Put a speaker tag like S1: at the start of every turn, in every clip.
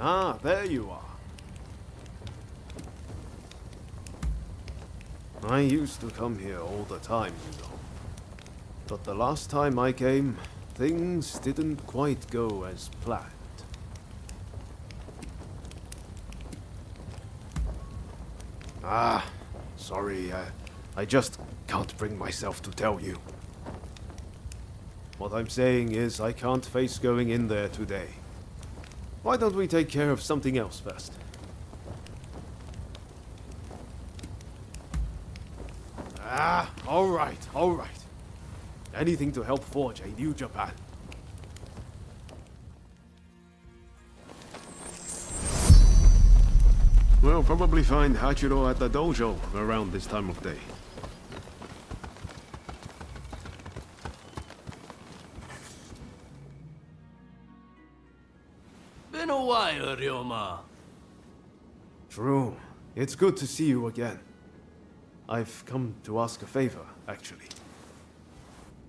S1: Ah, there you are. I used to come here all the time, you know. But the last time I came, things didn't quite go as planned. Ah, sorry, I just can't bring myself to tell you. What I'm saying is I can't face going in there today. Why don't we take care of something else first? Ah, all right. Anything to help forge a new Japan. We'll probably find Hachiro at the dojo around this time of day.
S2: Been a while, Ryoma.
S1: True. It's good to see you again. I've come to ask a favor, actually.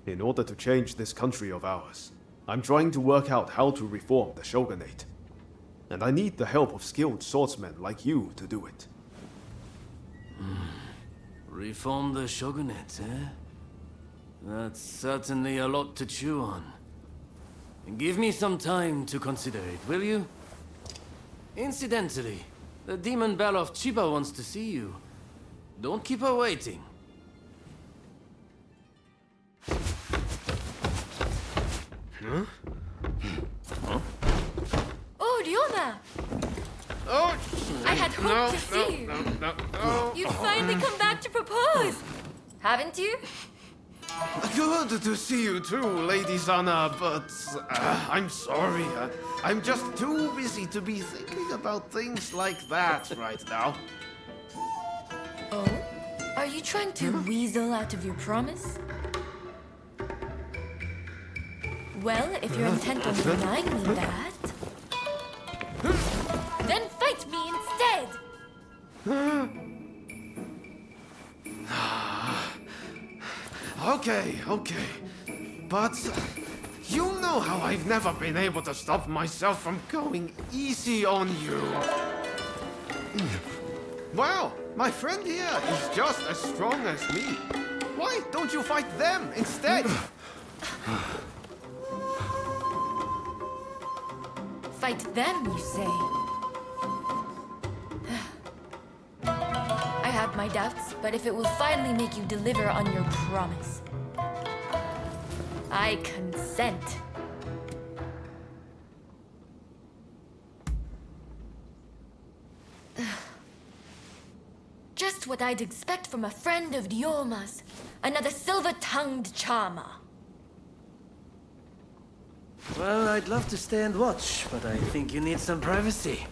S1: In order to change this country of ours, I'm trying to work out how to reform the Shogunate. And I need the help of skilled swordsmen like you to do it.
S2: Reform the Shogunate, eh? That's certainly a lot to chew on. Give me some time to consider it, will you? Incidentally, the demon belle of Chiba wants to see you. Don't keep her waiting.
S1: Huh?
S3: Oh, Ryoma!
S1: Oh!
S3: I had hoped to see you.
S1: No.
S3: You've finally come back to propose! Haven't you?
S1: Good to see you too, Lady Sana, but I'm sorry. I'm just too busy to be thinking about things like that right now.
S3: Oh? Are you trying to weasel out of your promise? Well, if you're intent on denying me that, then fight me instead!
S1: Okay. But you know how I've never been able to stop myself from going easy on you. Well, my friend here is just as strong as me. Why don't you fight them instead?
S3: Fight them, you say? I have my doubts, but if it will finally make you deliver on your promise, I consent. Just what I'd expect from a friend of Ryoma's. Another silver-tongued charmer.
S2: Well, I'd love to stay and watch, but I think you need some privacy.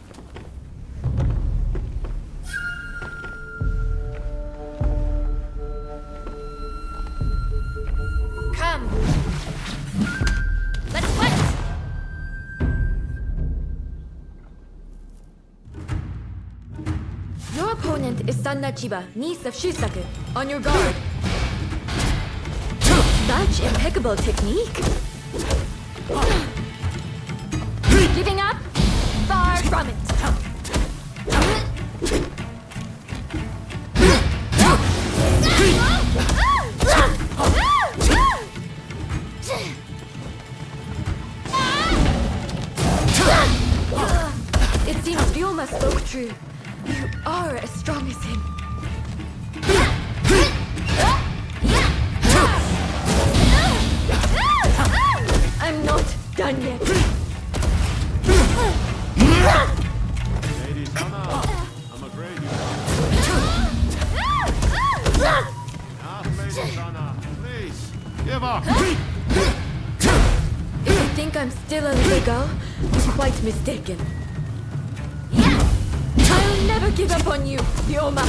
S3: Come. Let's fight! Your opponent is Sanna Chiba, niece of Shusaku. On your guard. Such impeccable technique. Giving up? Far from it. It seems Ryoma spoke true. You are as strong as him. I'm not done yet.
S1: Lady Sana, I'm afraid you Lady Sana, please, give up.
S3: If you think I'm still a little girl, you're quite mistaken. I'll never give up on you, Ryoma.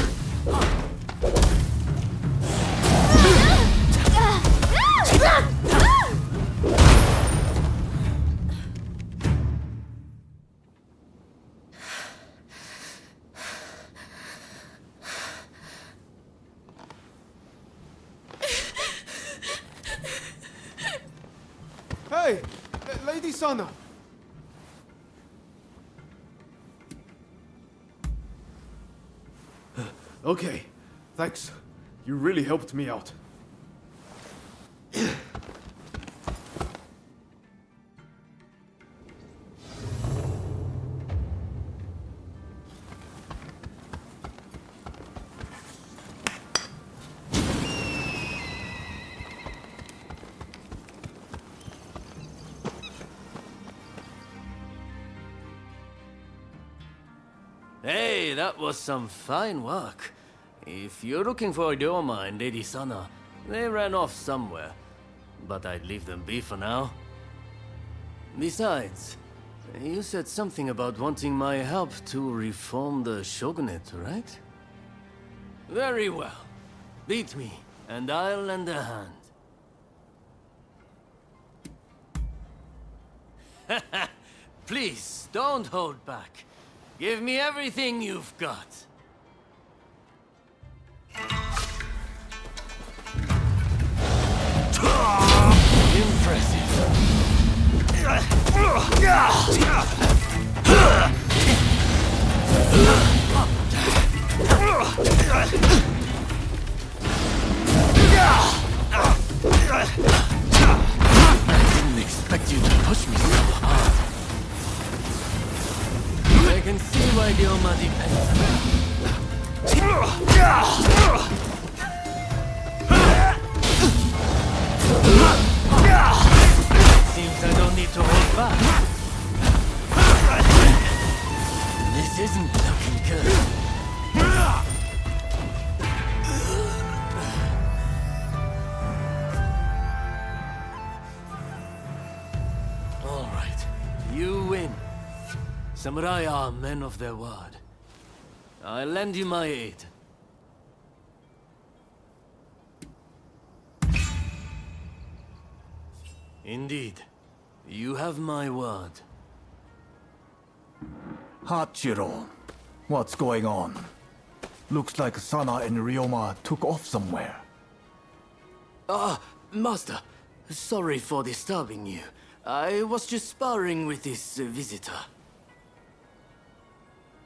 S1: Hey, Lady Sana. Okay, thanks. You really helped me out.
S2: Hey, that was some fine work. If you're looking for Ryoma and Lady Sana, they ran off somewhere. But I'd leave them be for now. Besides, you said something about wanting my help to reform the Shogunate, right? Very well. Beat me, and I'll lend a hand. Please, don't hold back. Give me everything you've got. Impressive. I didn't expect you to push me so hard. I can see why Ryoma depends on Seems I don't need to hold back. This isn't looking good. All right, you win. Samurai are men of their word. I'll lend you my aid. Indeed. You have my word.
S4: Hachiro, what's going on? Looks like Sana and Ryoma took off somewhere.
S2: Master. Sorry for disturbing you. I was just sparring with this visitor.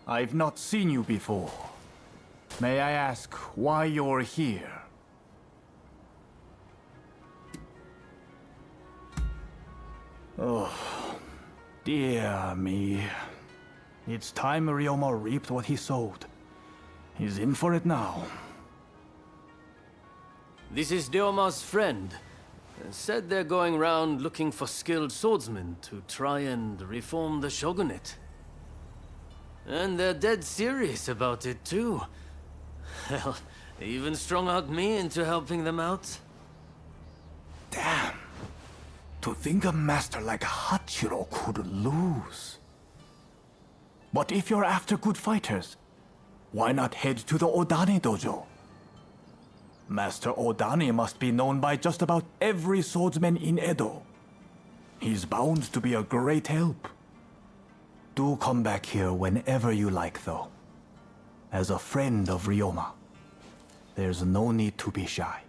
S4: I've not seen you before. May I ask why you're here? Oh, dear me. It's time Ryoma reaped what he sowed. He's in for it now.
S2: This is Ryoma's friend. Said they're going around looking for skilled swordsmen to try and reform the Shogunate. And they're dead serious about it too. Hell, they even strung-out me into helping them out.
S4: Damn. To think a master like Hachiro could lose. But if you're after good fighters, why not head to the Odani dojo? Master Odani must be known by just about every swordsman in Edo. He's bound to be a great help. Do come back here whenever you like, though. As a friend of Ryoma, there's no need to be shy.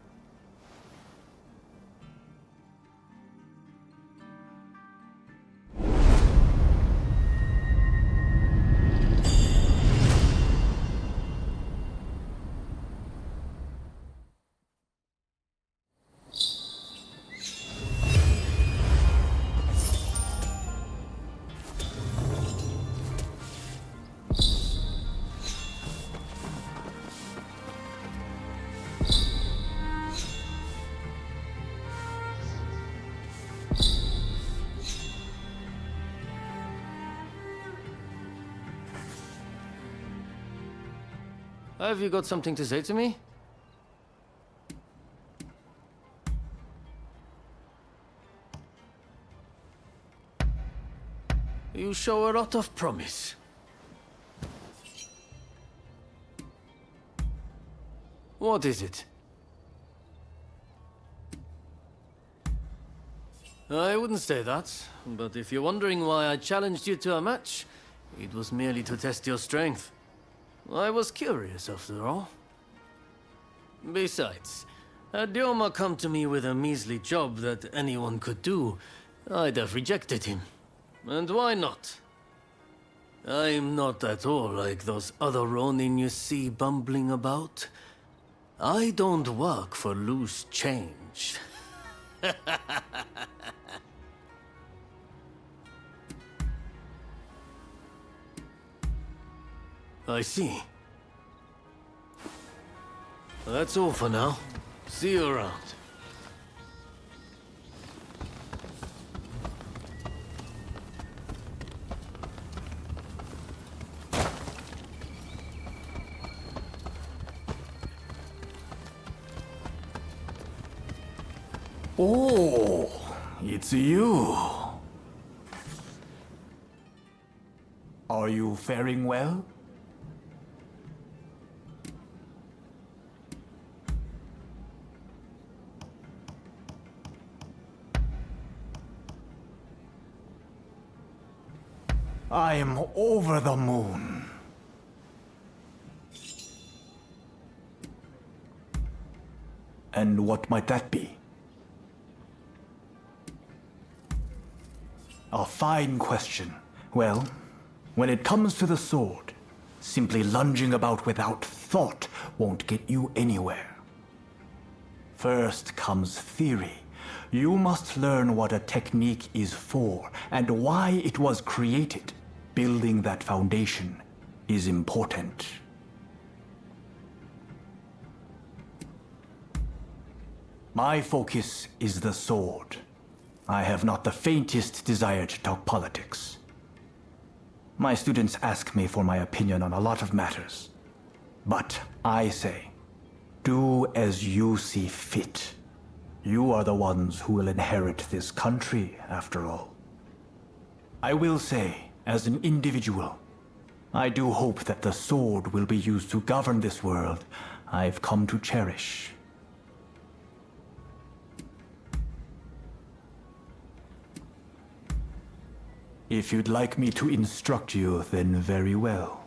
S2: Have you got something to say to me? You show a lot of promise. What is it? I wouldn't say that, but if you're wondering why I challenged you to a match, it was merely to test your strength. I was curious, after all. Besides, had Ryoma come to me with a measly job that anyone could do, I'd have rejected him. And why not? I'm not at all like those other Ronin you see bumbling about. I don't work for loose change. I see. That's all for now. See you around.
S4: Oh, it's you. Are you faring well? I am over the moon. And what might that be? A fine question. Well, when it comes to the sword, simply lunging about without thought won't get you anywhere. First comes theory. You must learn what a technique is for and why it was created. Building that foundation is important. My focus is the sword. I have not the faintest desire to talk politics. My students ask me for my opinion on a lot of matters. But I say, do as you see fit. You are the ones who will inherit this country, after all. I will say, as an individual, I do hope that the sword will be used to govern this world I've come to cherish. If you'd like me to instruct you, then very well.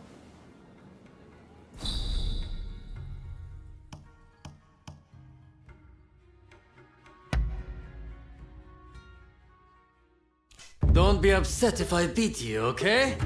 S2: Don't be upset if I beat you, okay?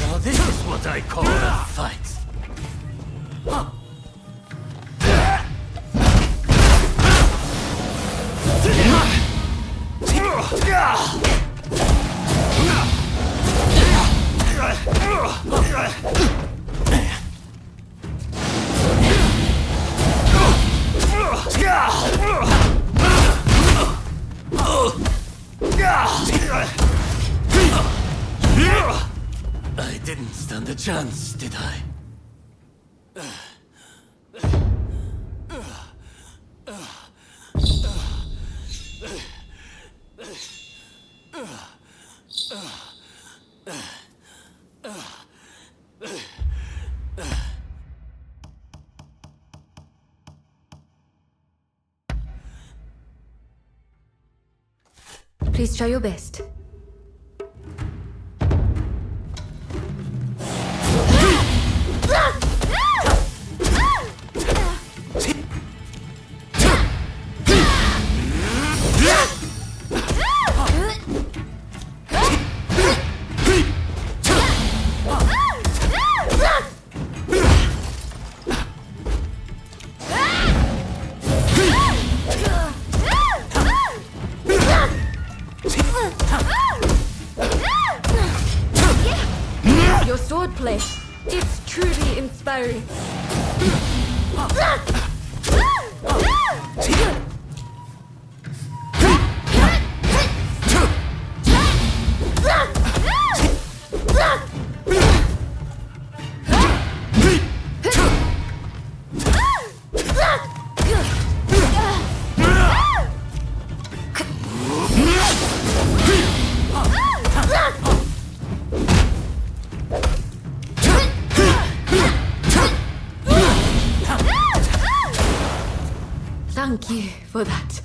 S2: Now this is what I call a fight. I didn't stand a chance, did I?
S3: Please try your best. Your swordplay, it's truly inspiring. Thank you for that.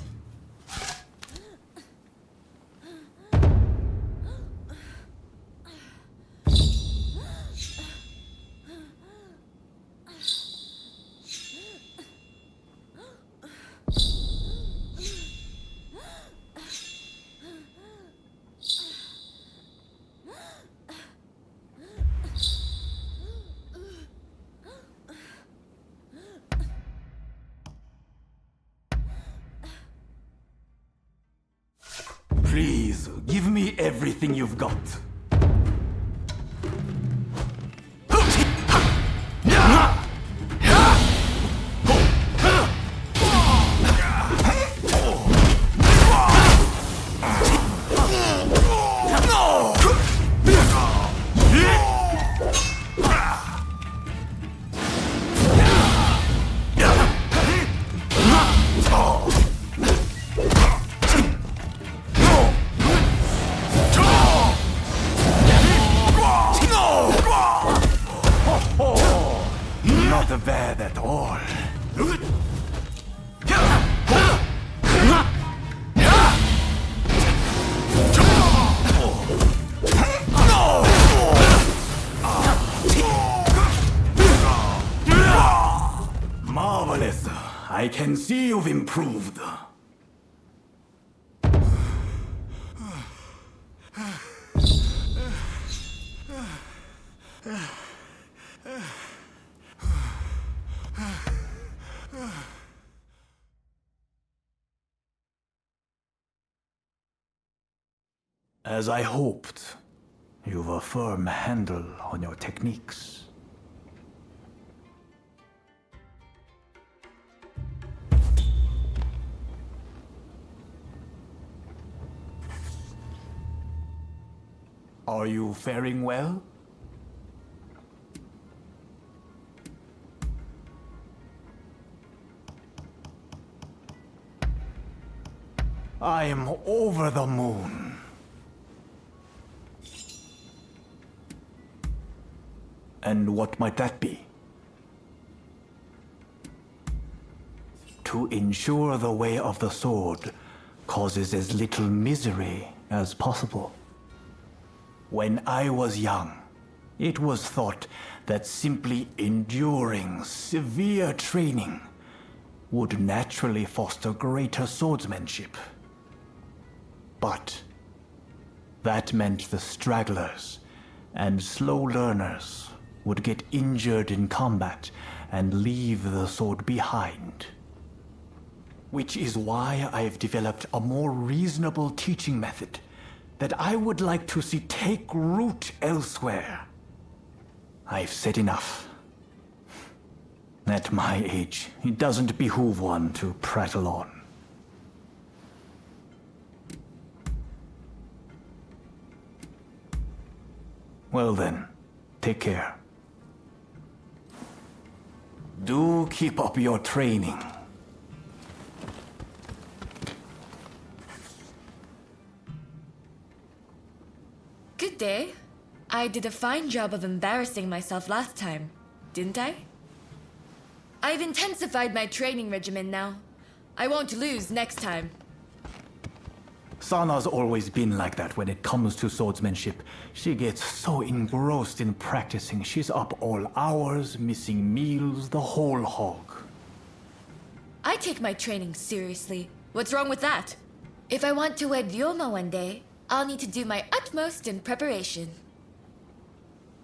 S4: Please, give me everything you've got. Not bad at all. Marvelous. I can see you've improved. As I hoped, you've a firm handle on your techniques. Are you faring well? I am over the moon. And what might that be? To ensure the way of the sword causes as little misery as possible. When I was young, it was thought that simply enduring severe training would naturally foster greater swordsmanship. But that meant the stragglers and slow learners would get injured in combat and leave the sword behind. Which is why I've developed a more reasonable teaching method that I would like to see take root elsewhere. I've said enough. At my age, it doesn't behoove one to prattle on. Well then, take care. Do keep up your training.
S3: Good day. I did a fine job of embarrassing myself last time, didn't I? I've intensified my training regimen now. I won't lose next time.
S4: Sana's always been like that when it comes to swordsmanship. She gets so engrossed in practicing, she's up all hours, missing meals, the whole hog.
S3: I take my training seriously. What's wrong with that? If I want to wed Ryoma one day, I'll need to do my utmost in preparation.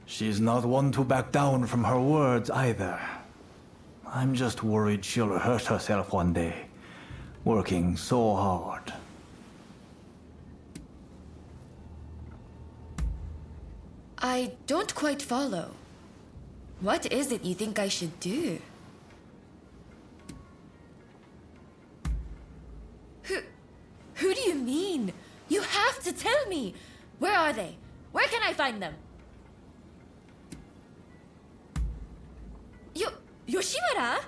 S4: She's not one to back down from her words either. I'm just worried she'll hurt herself one day, working so hard.
S3: I don't quite follow. What is it you think I should do? Who do you mean? You have to tell me! Where are they? Where can I find them? Yoshiwara?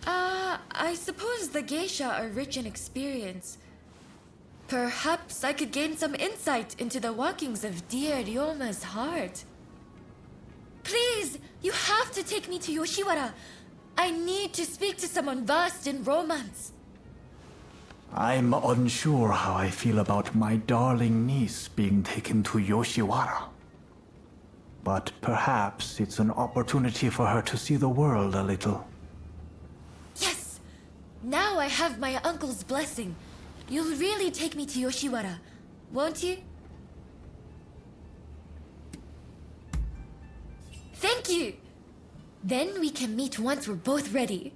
S3: I suppose the geisha are rich in experience. Perhaps I could gain some insight into the workings of dear Ryoma's heart. Please, you have to take me to Yoshiwara. I need to speak to someone versed in romance.
S4: I'm unsure how I feel about my darling niece being taken to Yoshiwara. But perhaps it's an opportunity for her to see the world a little.
S3: Yes! Now I have my uncle's blessing. You'll really take me to Yoshiwara, won't you? Thank you! Then we can meet once we're both ready.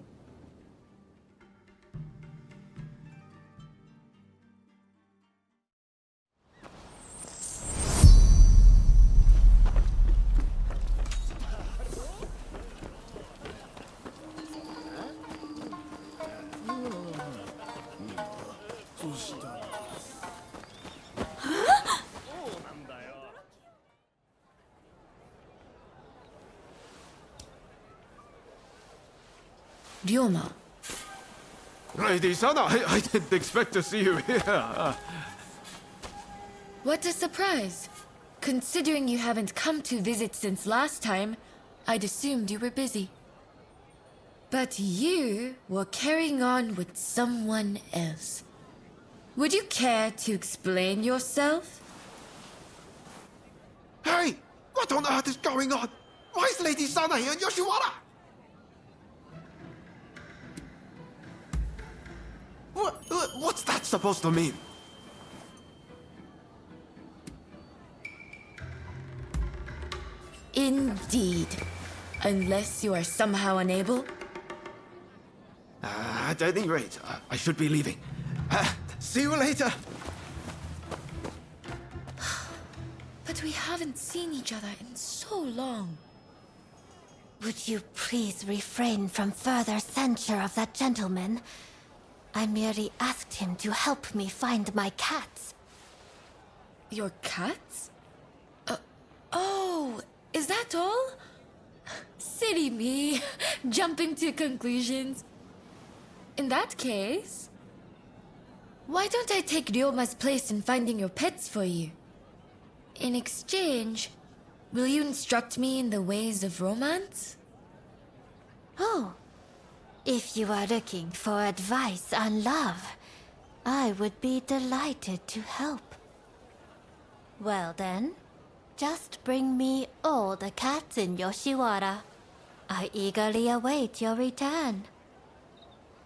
S3: Ryoma.
S1: Lady Sana, I didn't expect to see you here.
S3: What a surprise. Considering you haven't come to visit since last time, I'd assumed you were busy. But you were carrying on with someone else. Would you care to explain yourself?
S1: Hey! What on earth is going on? Why is Lady Sana here in Yoshiwara? What's that supposed to mean?
S3: Indeed. Unless you are somehow unable.
S1: At any rate, I should be leaving. See you later.
S3: But we haven't seen each other in so long.
S5: Would you please refrain from further censure of that gentleman? I merely asked him to help me find my cats.
S3: Your cats? Oh, is that all? Silly me, jumping to conclusions. In that case, why don't I take Ryoma's place in finding your pets for you? In exchange, will you instruct me in the ways of romance?
S5: Oh, if you are looking for advice on love, I would be delighted to help. Well then, just bring me all the cats in Yoshiwara. I eagerly await your return.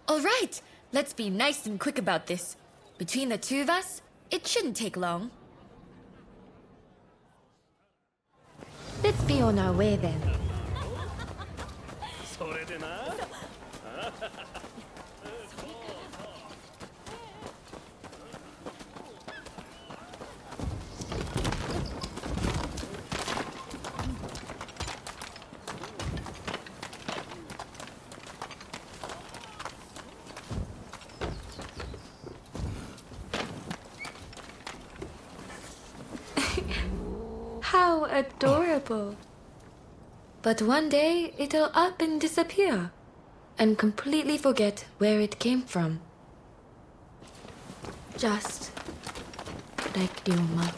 S3: All right, let's be nice and quick about this. Between the two of us, it shouldn't take long. Let's be on our way then. How adorable. But one day, it'll up and disappear, and completely forget where it came from. Just like Ryoma.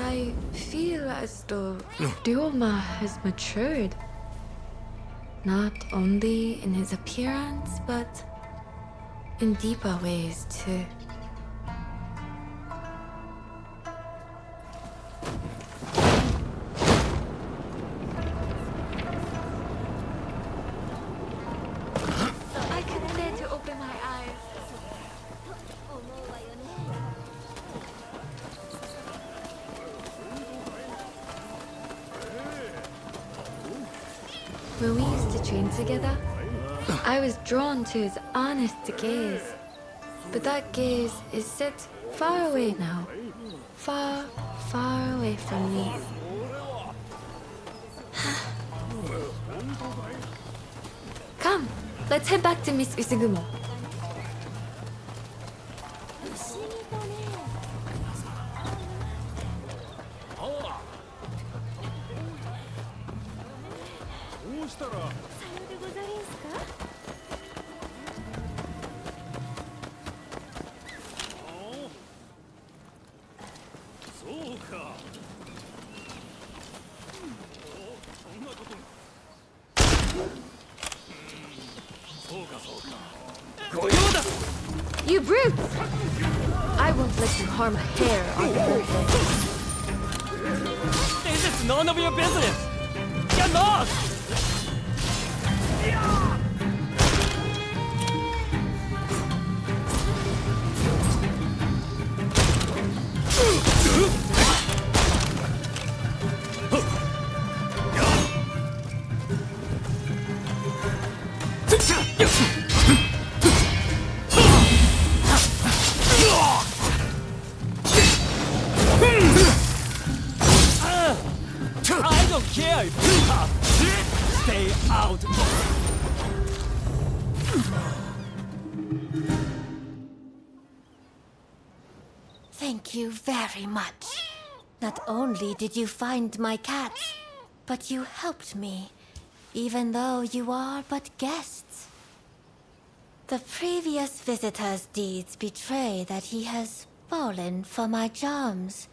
S3: I feel as though Ryoma has matured. Not only in his appearance, but in deeper ways too. I couldn't bear to open my eyes. When we used to train together, I was drawn to his honest gaze. But that gaze is set far away now. Far, far away from me. Come, let's head back to Miss Usugumo.
S6: You brute! I won't let you harm a hair on your birthday.
S2: This is none of your business! You're not! I don't care if you're tough. Stay out.
S5: Thank you very much. Not only did you find my cats, but you helped me, even though you are but guests. The previous visitor's deeds betray that he has fallen for my charms.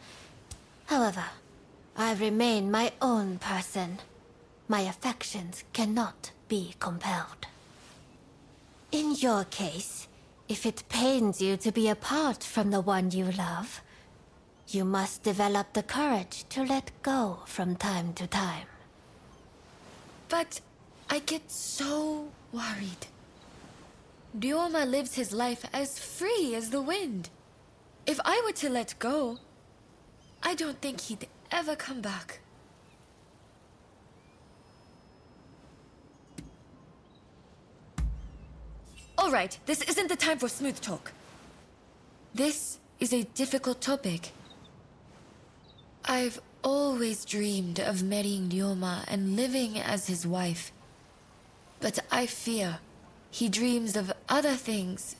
S5: However, I remain my own person. My affections cannot be compelled. In your case, if it pains you to be apart from the one you love, you must develop the courage to let go from time to time.
S3: But I get so worried. Ryoma lives his life as free as the wind. If I were to let go, I don't think he'd ever come back. All right, this isn't the time for smooth talk. This is a difficult topic. I've always dreamed of marrying Ryoma and living as his wife. But I fear he dreams of other things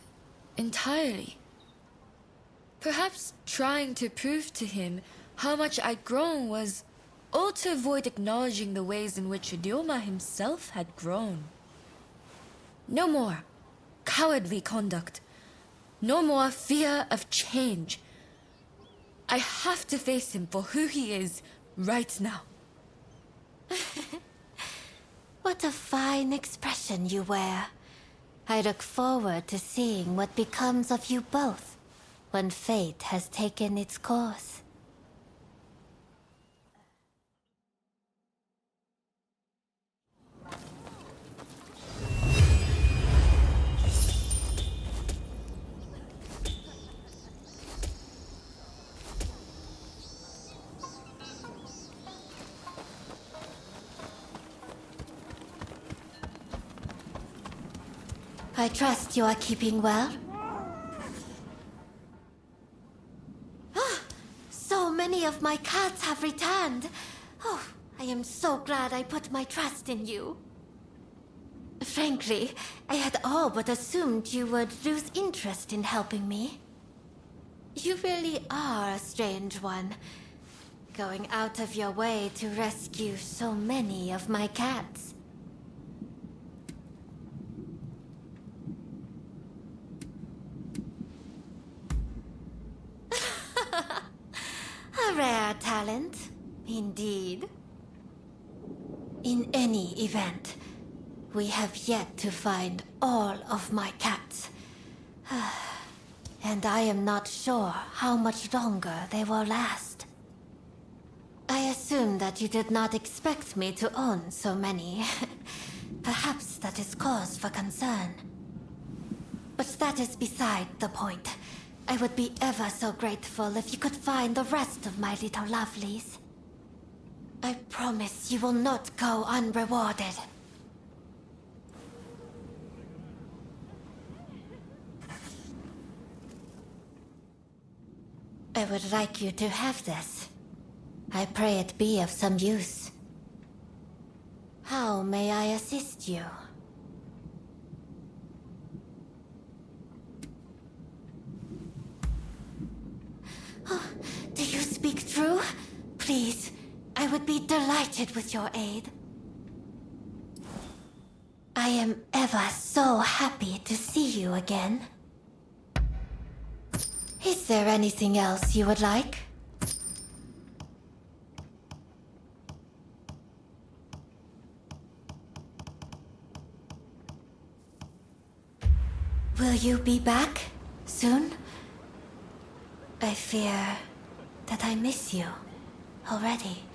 S3: entirely. Perhaps trying to prove to him how much I'd grown was all to avoid acknowledging the ways in which Ryoma himself had grown. No more cowardly conduct. No more fear of change. I have to face him for who he is right now.
S5: What a fine expression you wear. I look forward to seeing what becomes of you both when fate has taken its course. I trust you are keeping well. So many of my cats have returned. Oh, I am so glad I put my trust in you. Frankly, I had all but assumed you would lose interest in helping me. You really are a strange one, going out of your way to rescue so many of my cats. A rare talent, indeed. In any event, we have yet to find all of my cats. And I am not sure how much longer they will last. I assume that you did not expect me to own so many. Perhaps that is cause for concern. But that is beside the point. I would be ever so grateful if you could find the rest of my little lovelies. I promise you will not go unrewarded. I would like you to have this. I pray it be of some use. How may I assist you? Oh, do you speak true? Please, I would be delighted with your aid. I am ever so happy to see you again. Is there anything else you would like? Will you be back soon? I fear that I miss you already.